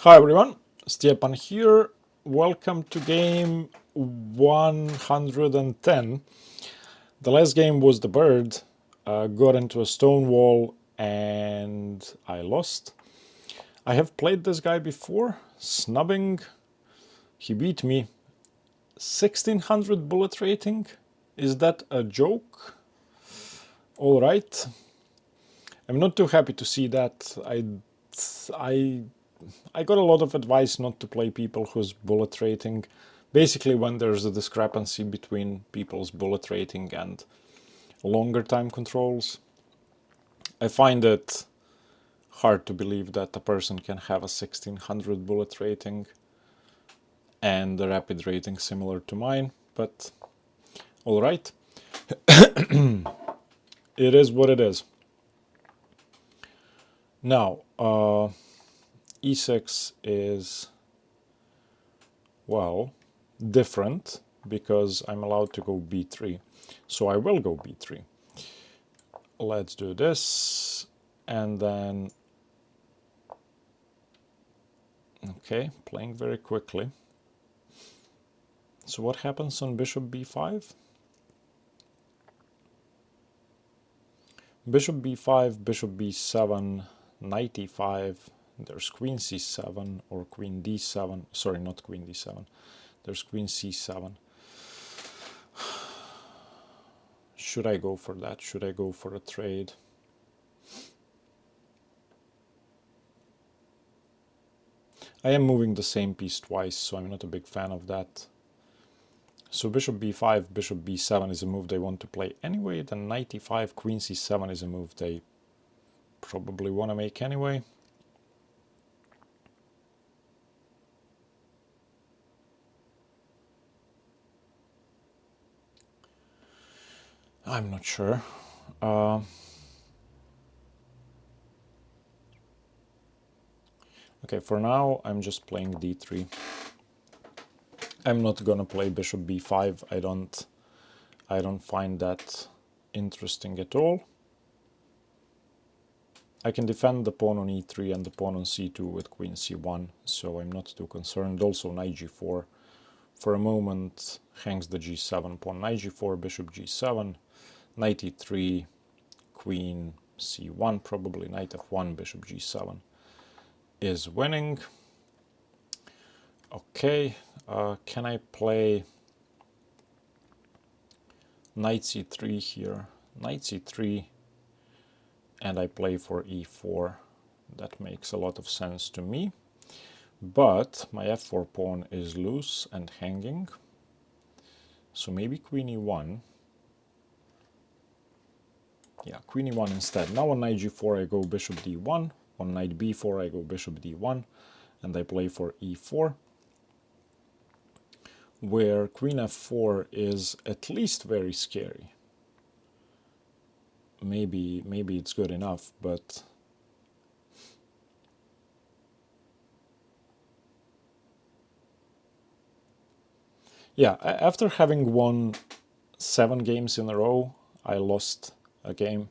Hi everyone, Stepan here. Welcome to game 110. The last game was the bird. Got into a stone wall and I lost. I have played this guy before, snubbing. He beat me. 1600 bullet rating? Is that a joke? Alright. I'm not too happy to see that. I I got a lot of advice not to play people whose bullet rating, basically when there's a discrepancy between people's bullet rating and longer time controls. I find it hard to believe that a person can have a 1600 bullet rating and a rapid rating similar to mine, but alright, it is what it is. Now, e6 is, well, different because I'm allowed to go b3. So I will go b3. Let's do this and then, okay, playing very quickly. So what happens on bishop b5? Bishop b5, bishop b7, knight e5, there's queen c7 or queen d7, sorry, not queen d7, there's queen c7. Should I go for that? Should I go for a trade? I am moving the same piece twice, so I'm not a big fan of that. So bishop b5, bishop b7 is a move they want to play anyway, then knight e5, queen c7 is a move they probably want to make anyway. I'm not sure. Okay, for now I'm just playing d3. I'm not gonna play bishop b5. I don't find that interesting at all. I can defend the pawn on e3 and the pawn on c2 with queen c1, so I'm not too concerned. Also knight g4 for a moment hangs the g7 pawn. Knight g4, bishop g7, knight e3, queen c1, probably knight f1, bishop g7 is winning. Okay, can I play knight c3 here? Knight c3, and I play for e4. That makes a lot of sense to me. But my f4 pawn is loose and hanging. So maybe queen e1. Yeah, queen e1 instead. Now on knight g4 I go bishop d1. On knight b4 I go bishop d1. And I play for e4. Where queen f4 is at least very scary. Maybe it's good enough, but yeah, after having won 7 games in a row, I lost a game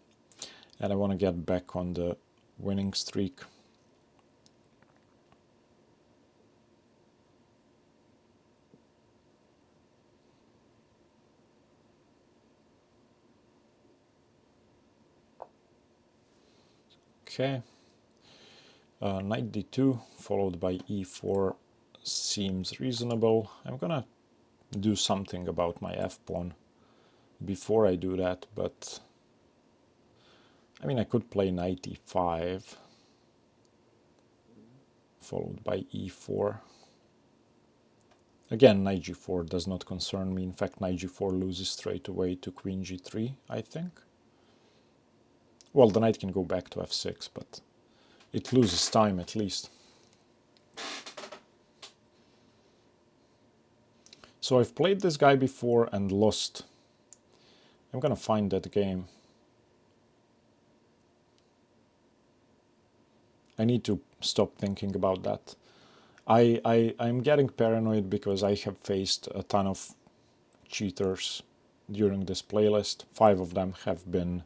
and I want to get back on the winning streak. Okay, knight d2 followed by e4 seems reasonable. I'm gonna do something about my f-pawn before I do that, but I mean I could play knight e5 followed by e4. Again, knight g4 does not concern me. In fact, knight g4 loses straight away to queen g3, I think. Well, the knight can go back to f6, but it loses time at least. So I've played this guy before and lost. I'm gonna find that game. I need to stop thinking about that. I'm getting paranoid because I have faced a ton of cheaters during this playlist. 5 of them have been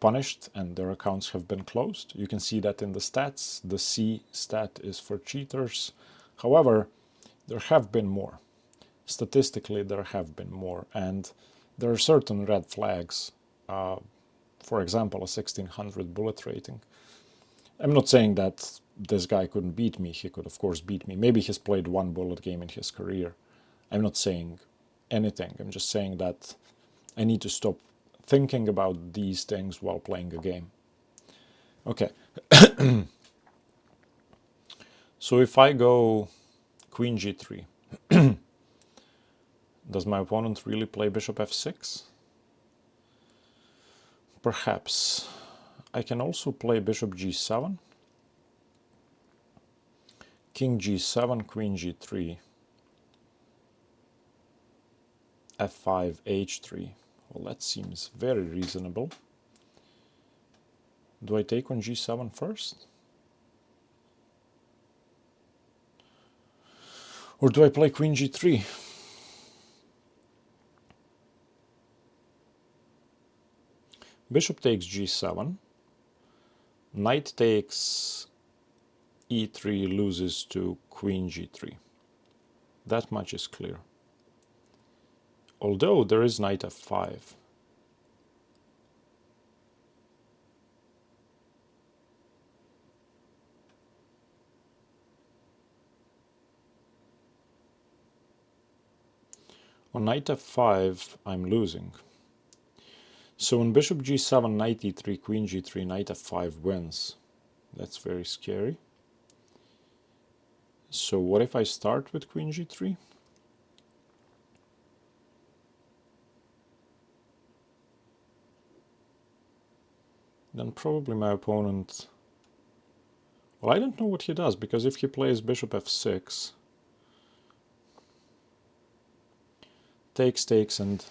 punished and their accounts have been closed. You can see that in the stats. The C stat is for cheaters. However, there have been more. Statistically, there have been more, and there are certain red flags. For example, a 1600 bullet rating. I'm not saying that this guy couldn't beat me. He could, of course, beat me. Maybe he's played one bullet game in his career. I'm not saying anything. I'm just saying that I need to stop thinking about these things while playing a game. Okay. So if I go queen g3, does my opponent really play bishop f6? Perhaps. I can also play bishop g7, king g7, queen g3, f5, h3. Well, that seems very reasonable. Do I take on g7 first? Or do I play queen g3? Bishop takes g7. Knight takes e3, loses to queen g3. That much is clear. Although there is knight f5. On knight f5, I'm losing. So on bishop g7, knight e3, queen g3, knight f5 wins. That's very scary. So what if I start with queen g3? Then probably my opponent... Well, I don't know what he does, because if he plays bishop f6, takes, and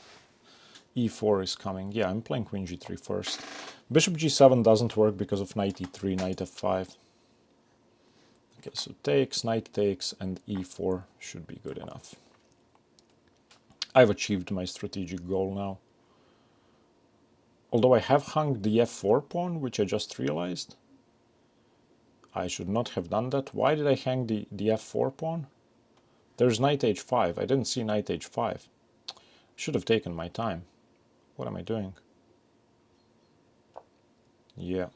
e4 is coming. Yeah, I'm playing queen g3 first. Bishop g7 doesn't work because of knight e3, knight f5. Okay, so takes, knight takes, and e4 should be good enough. I've achieved my strategic goal now. Although I have hung the f4 pawn, which I just realized. I should not have done that. Why did I hang the f4 pawn? There's knight h5. I didn't see knight h5. Should have taken my time. What am I doing? Yeah.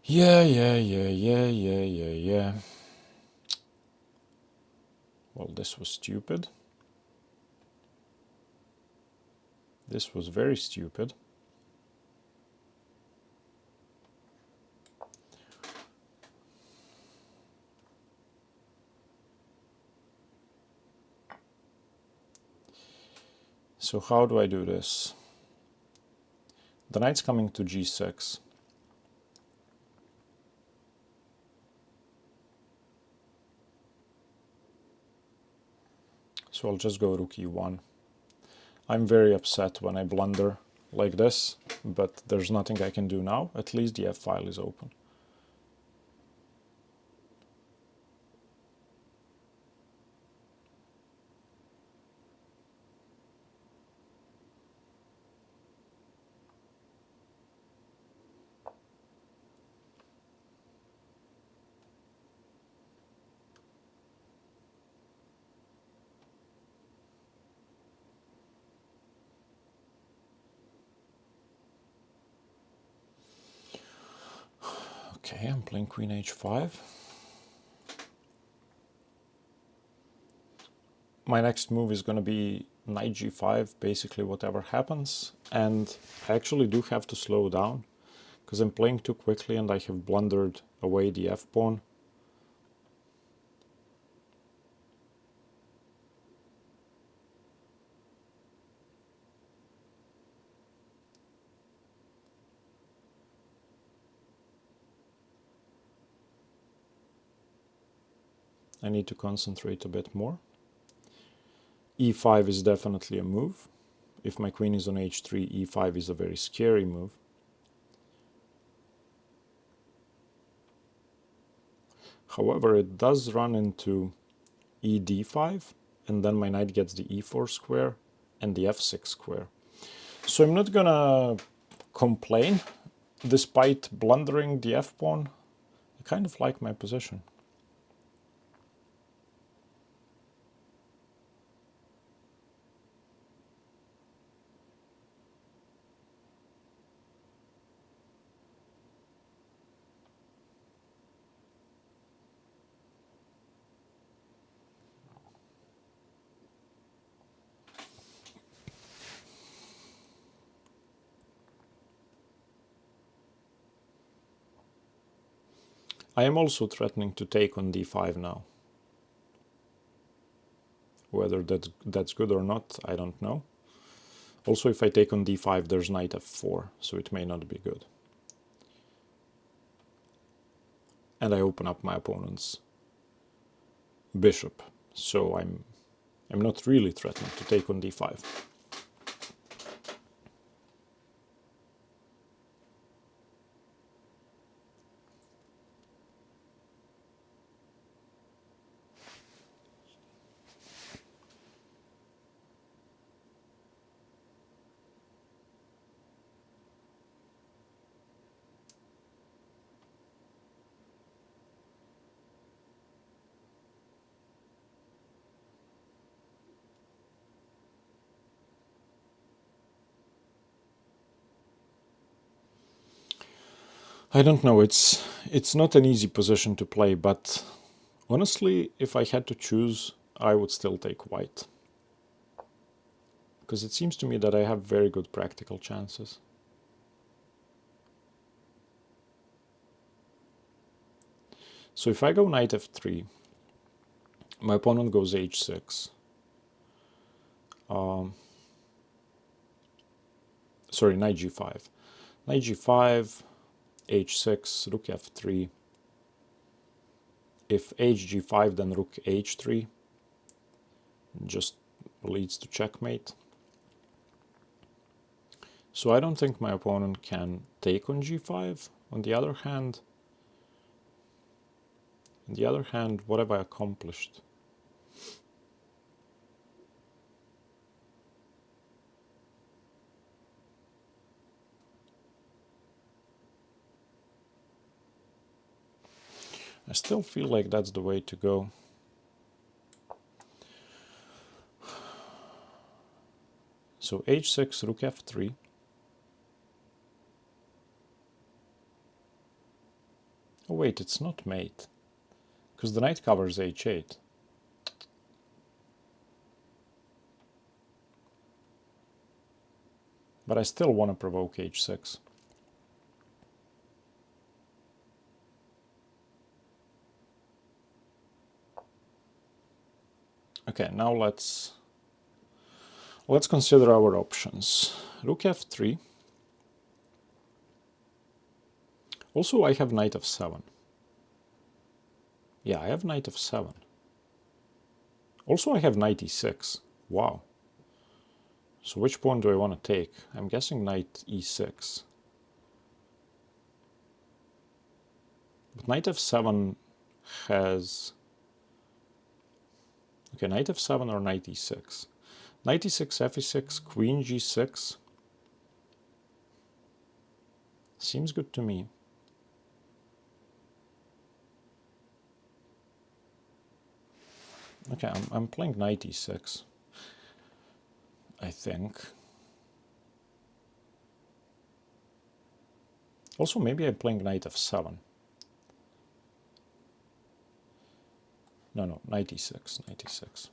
Yeah. Well, this was stupid. This was very stupid. So how do I do this? The knight's coming to g6. So I'll just go rook e1. I'm very upset when I blunder like this, but there's nothing I can do now. At least the f-file is open. Okay, I'm playing queen h5. My next move is going to be knight g5, basically whatever happens. And I actually do have to slow down, because I'm playing too quickly and I have blundered away the f-pawn. I need to concentrate a bit more. e5 is definitely a move. If my queen is on h3, e5 is a very scary move. However, it does run into ed5, and then my knight gets the e4 square and the f6 square. So I'm not gonna complain. Despite blundering the f-pawn, I kind of like my position. I am also threatening to take on d5 now. Whether that's good or not, I don't know. Also, if I take on d5, there's knight f4, so it may not be good. And I open up my opponent's bishop, so I'm not really threatening to take on d5. I don't know, it's not an easy position to play, but honestly, if I had to choose, I would still take white. Because it seems to me that I have very good practical chances. So if I go knight f3, my opponent goes h6. Sorry, knight g5. Knight g5, h6, rook f3. If hg5, then rook h3. Just leads to checkmate. So I don't think my opponent can take on g5. On the other hand, what have I accomplished? I still feel like that's the way to go. So h6, rook f3. Oh wait, it's not mate, because the knight covers h8. But I still want to provoke h6. Okay, now let's consider our options. Rook f3. Also, I have knight f7. Yeah, I have knight f7. Also, I have knight e6. Wow. So which pawn do I want to take? I'm guessing knight e6. But knight f7 has... Okay, knight f7 or knight e6. Knight e6, f e6, queen g6. Seems good to me. Okay, I'm playing knight e6, I think. Also, maybe I'm playing knight f7. No, knight e6, knight e6.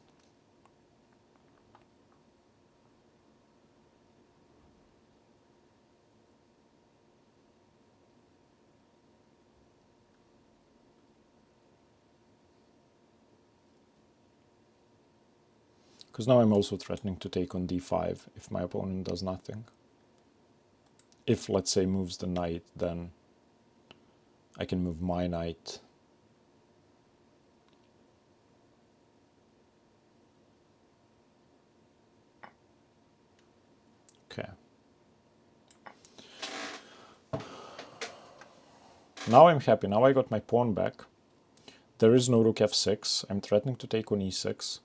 Because now I'm also threatening to take on d5 if my opponent does nothing. If, let's say, moves the knight, then I can move my knight. Okay. Now I'm happy. Now I got my pawn back. There is no rook f6. I'm threatening to take on e6.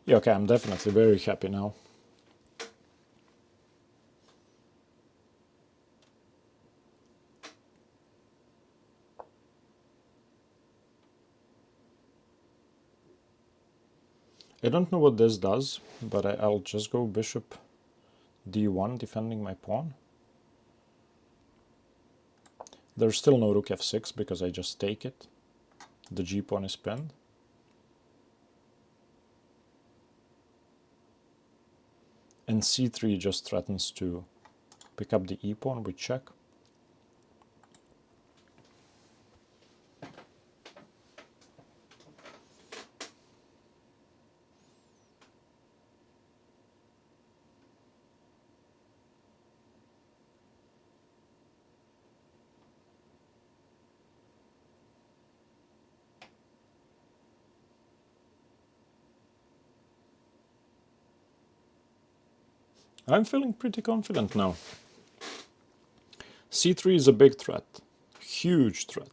Yeah, okay, I'm definitely very happy now. I don't know what this does, but I'll just go bishop d1, defending my pawn. There's still no rook f6 because I just take it. The g pawn is pinned. And c3 just threatens to pick up the e pawn with check. I'm feeling pretty confident now. c3 is a big threat. Huge threat.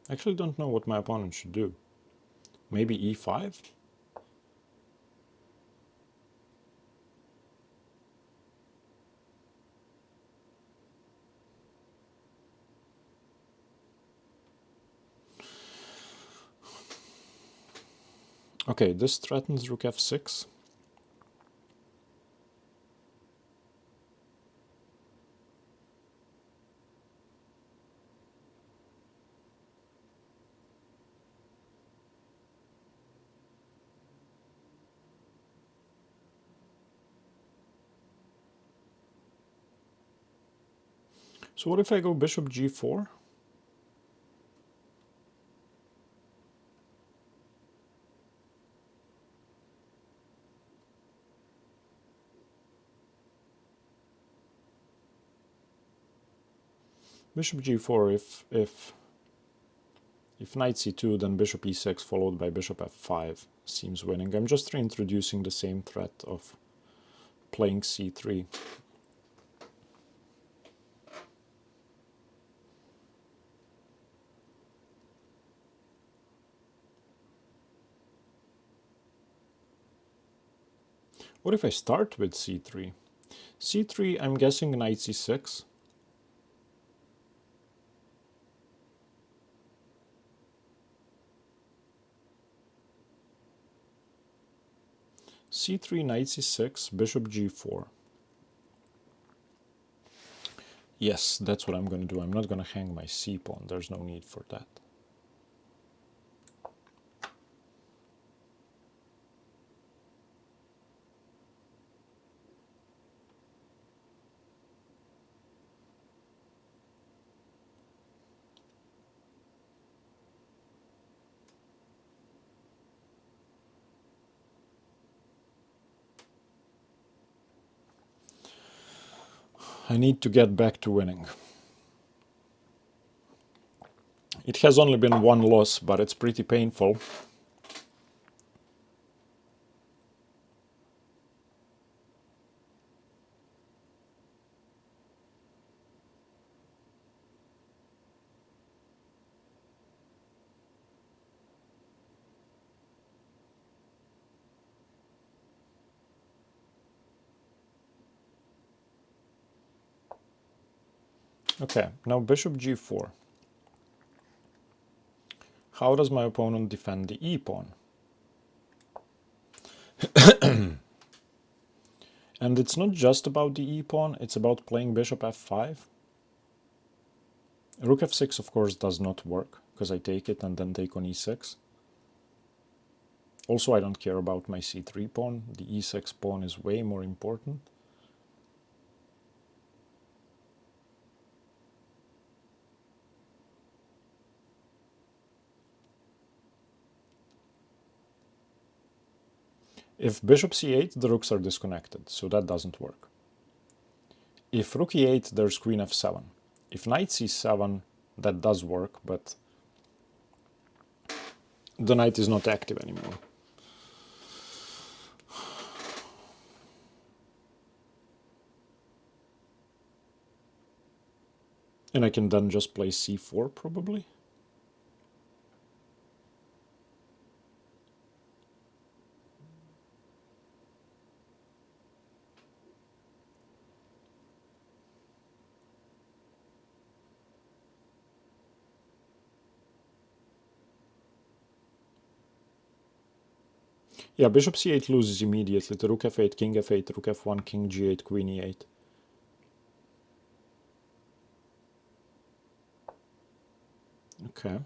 I actually don't know what my opponent should do. Maybe e5? Okay, this threatens rook f6. So what if I go bishop g4? Bishop g4, if knight c2, then bishop e6 followed by bishop f5 seems winning. I'm just reintroducing the same threat of playing c3. What if I start with c3? c3, I'm guessing knight c6. c3, knight c6, bishop g4. Yes, that's what I'm going to do. I'm not going to hang my c-pawn. There's no need for that. I need to get back to winning. It has only been one loss, but it's pretty painful. Okay, now bishop g4. How does my opponent defend the e-pawn? And it's not just about the e-pawn, it's about playing bishop f5. Rook f6, of course, does not work, because I take it and then take on e6. Also, I don't care about my c3 pawn. The e6 pawn is way more important. If bishop c8, the rooks are disconnected, so that doesn't work. If rook e8, there's queen f7. If knight c7, that does work, but the knight is not active anymore. And I can then just play c4 probably. Yeah, bishop c8 loses immediately to rook f8, king f8, rook f1, king g8, queen e8. Okay.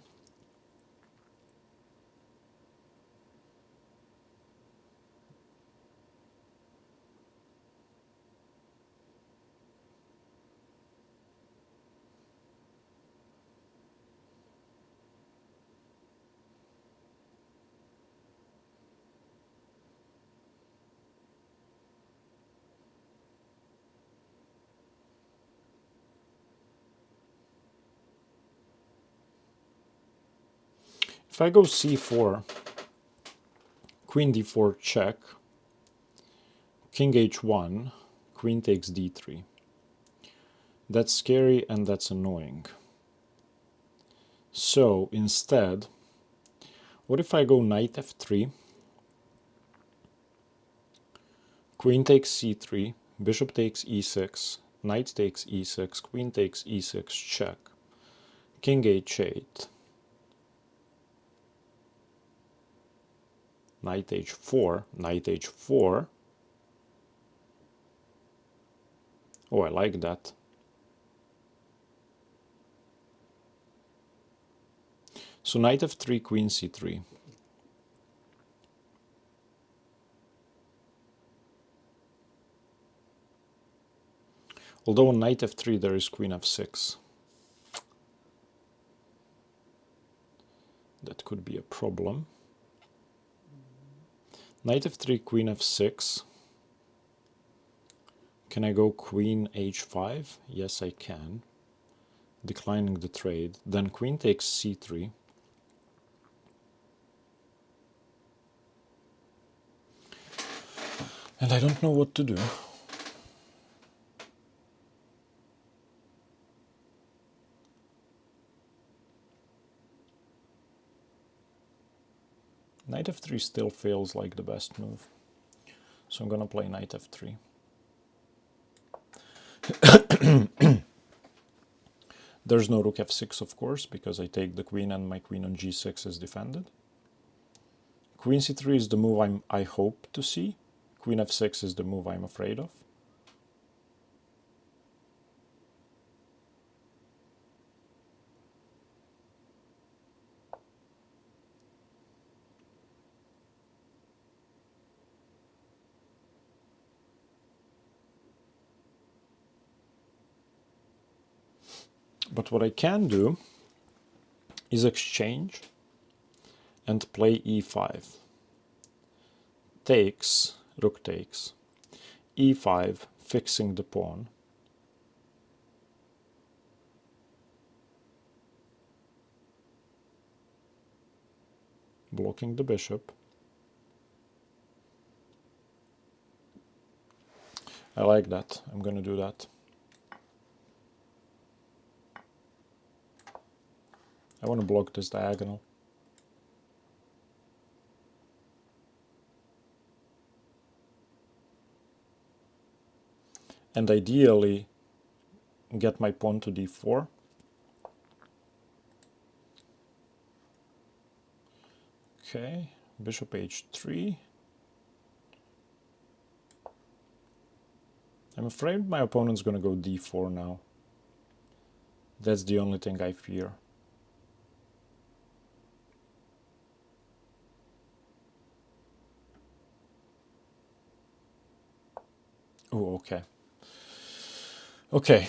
If I go c4, queen d4 check, king h1, queen takes d3. That's scary and that's annoying. So instead, what if I go knight f3, queen takes c3, bishop takes e6, knight takes e6, queen takes e6, check, king h8, knight h4, knight h4. Oh, I like that. So knight f3, queen c3. Although on knight f3 there is queen f6. That could be a problem. Knight f3, queen f6. Can I go queen h5? Yes, I can. Declining the trade. Then queen takes c3. And I don't know what to do. Knight f3 still feels like the best move. So I'm gonna play knight f3. There's no rook f6, of course, because I take the queen and my queen on g6 is defended. Queen c3 is the move I hope to see. Queen f6 is the move I'm afraid of. But what I can do is exchange and play e5. Takes, rook takes, e5, fixing the pawn. Blocking the bishop. I like that. I'm gonna do that. I want to block this diagonal. And ideally get my pawn to d4. Okay, bishop h3. I'm afraid my opponent's gonna go d4 now. That's the only thing I fear. Oh, okay. Okay,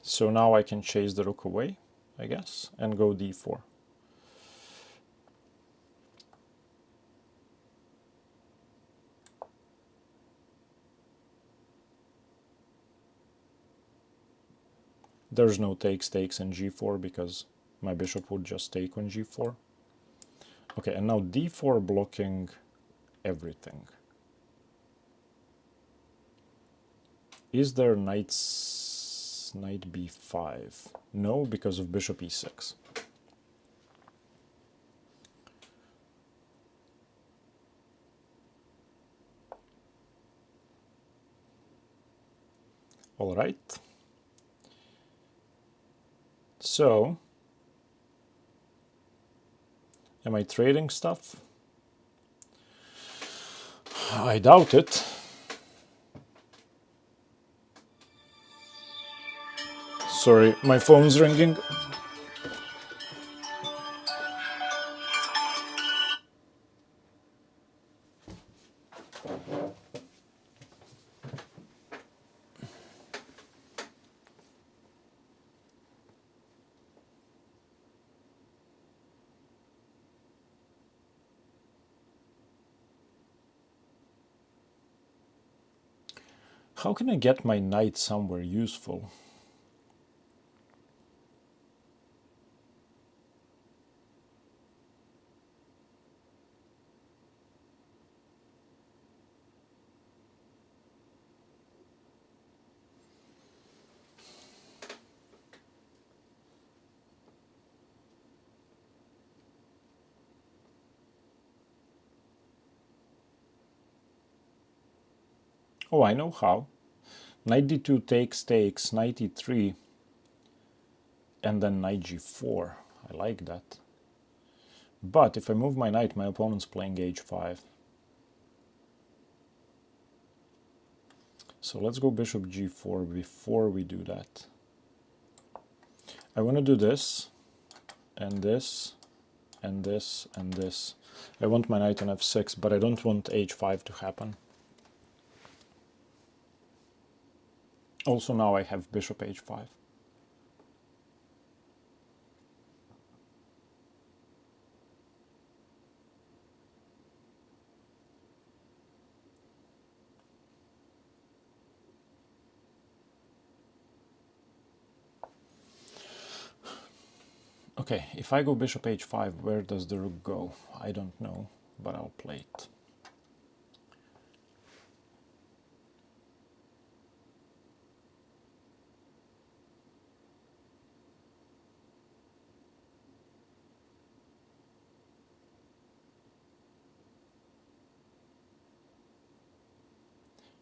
so now I can chase the rook away, I guess, and go d4. There's no takes in g4 because my bishop would just take on g4. Okay, and now d4 blocking everything. Is there knight It's knight b5. No, because of bishop e6. All right. So, am I trading stuff? I doubt it. Sorry, my phone's ringing. How can I get my knight somewhere useful? Oh, I know how. Knight d2 takes, knight e3, and then knight g4. I like that. But if I move my knight, my opponent's playing h5. So let's go bishop g4 before we do that. I want to do this, and this, and this, and this. I want my knight on f6, but I don't want h5 to happen. Also now I have bishop h5. Okay, if I go bishop h5, where does the rook go? I don't know, but I'll play it.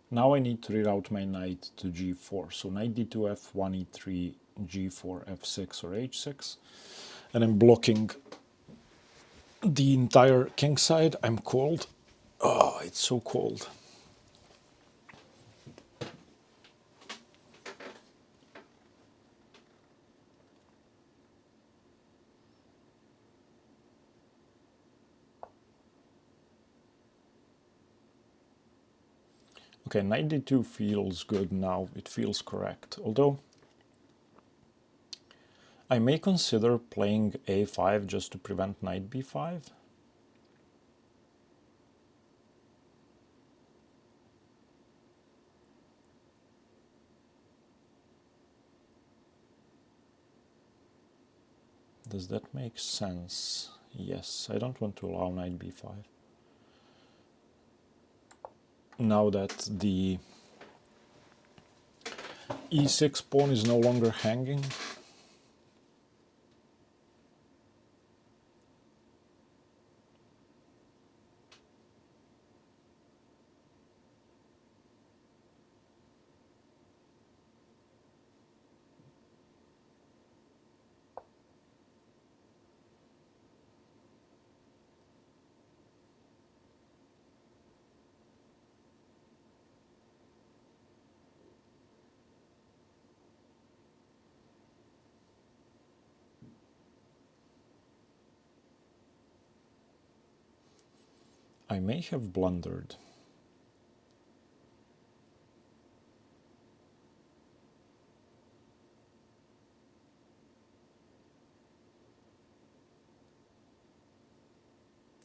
Now I need to reroute my knight to g4. So knight d2, f1, e3, g4, f6, or h6. And I'm blocking the entire kingside. I'm cold. Oh, it's so cold. Okay, knight d2 feels good now. It feels correct. Although I may consider playing a5 just to prevent knight b5. Does that make sense? Yes, I don't want to allow knight b5. Now that the e6 pawn is no longer hanging. I may have blundered.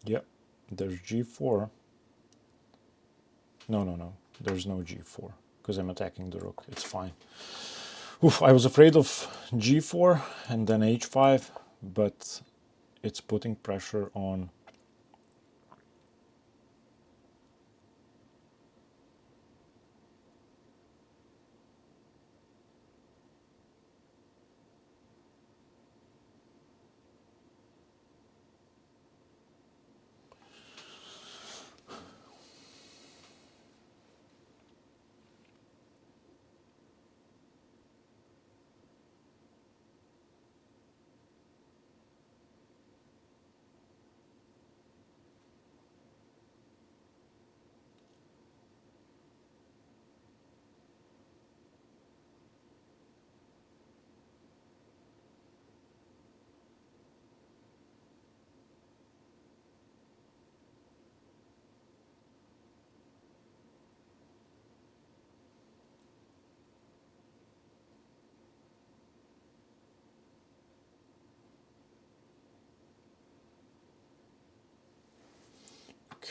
Yep, there's g4. No. There's no g4 because I'm attacking the rook. It's fine. Oof, I was afraid of g4 and then h5, but it's putting pressure on.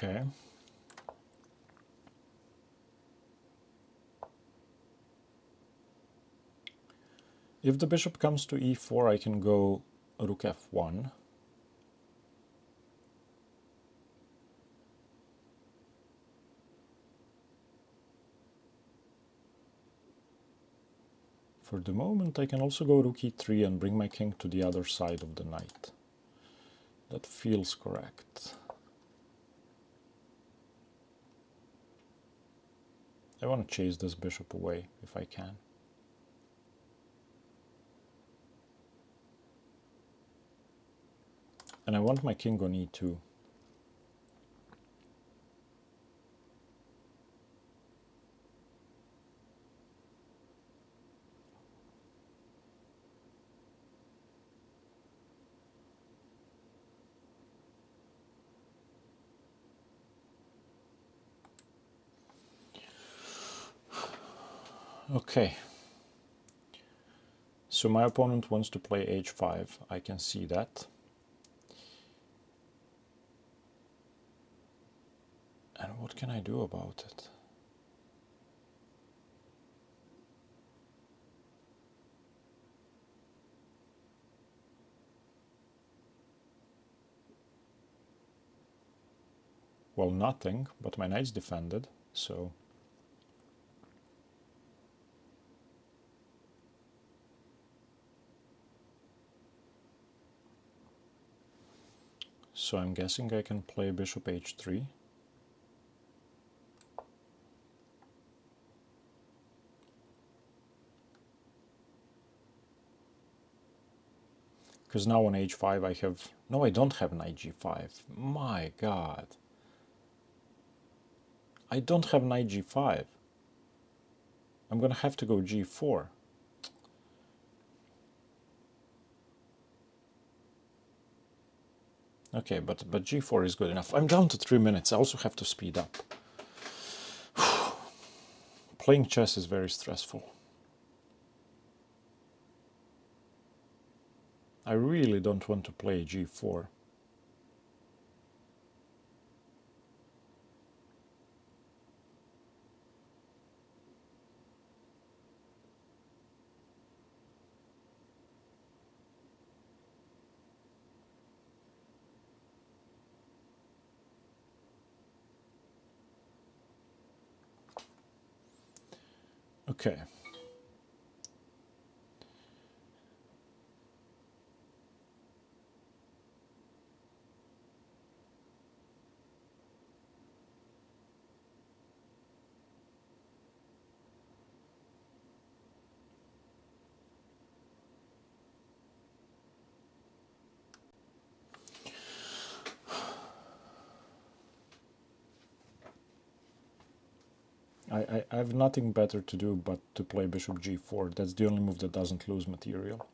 Okay. If the bishop comes to e4, I can go rook f1. For the moment, I can also go rook e3 and bring my king to the other side of the knight. That feels correct. I want to chase this bishop away if I can. And I want my king on e2. Okay. So my opponent wants to play h5. I can see that. And what can I do about it? Well, nothing, but my knight's defended, so... So I'm guessing I can play bishop h3. Because now on h5 I have... No, I don't have knight g5. My god. I don't have knight g5. I'm gonna have to go g4. Okay, but g4 is good enough. I'm down to 3 minutes. I also have to speed up. Playing chess is very stressful. I really don't want to play g4. Okay. I have nothing better to do but to play bishop g4. That's the only move that doesn't lose material.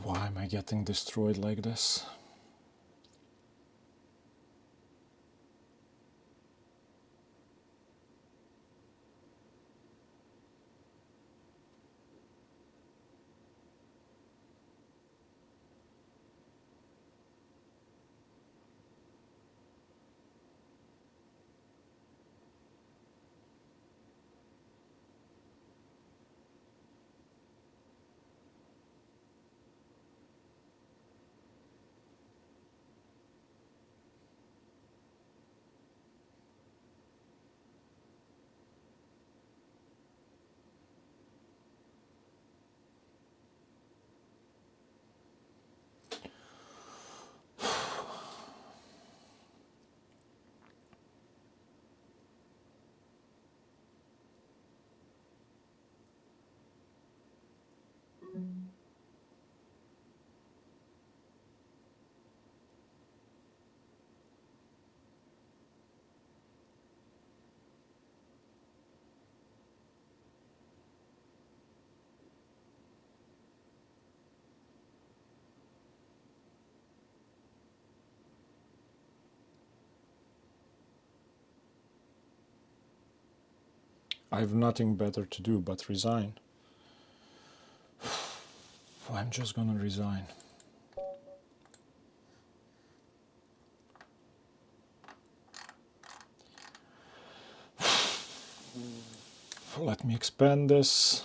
Why am I getting destroyed like this? I have nothing better to do but resign. I'm just gonna resign. Let me expand this.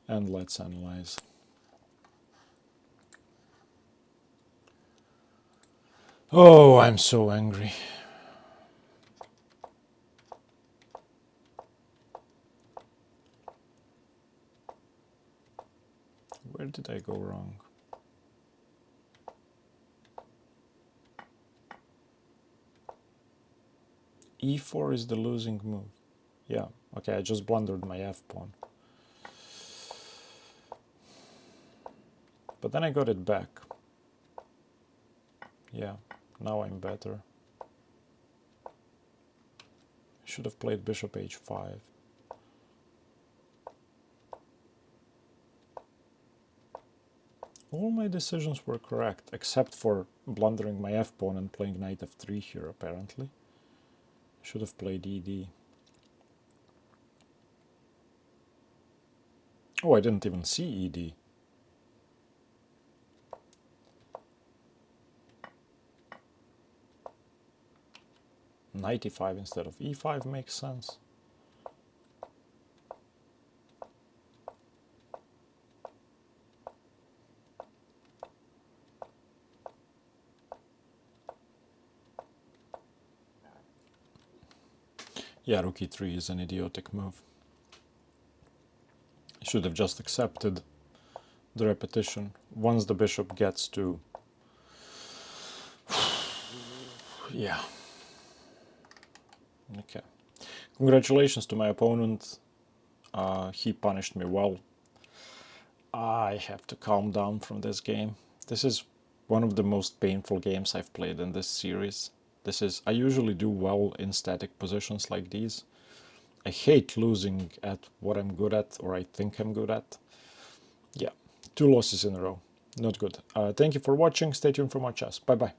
And let's analyze. Oh, I'm so angry. Where did I go wrong? E4 is the losing move. Yeah, okay, I just blundered my f-pawn. But then I got it back. Yeah, now I'm better. Should have played bishop h5. All my decisions were correct, except for blundering my f-pawn and playing knight f3 here, apparently. Should have played ed. Oh, I didn't even see ed. Knight e5 instead of e5 makes sense. Yeah, rook e3 is an idiotic move. I should have just accepted the repetition. Once the bishop gets to... yeah. Okay. Congratulations to my opponent. He punished me well. I have to calm down from this game. This is one of the most painful games I've played in this series. I usually do well in static positions like these. I hate losing at what I'm good at, or I think I'm good at. Yeah, 2 losses in a row. Not good. Thank you for watching. Stay tuned for more chess. Bye bye.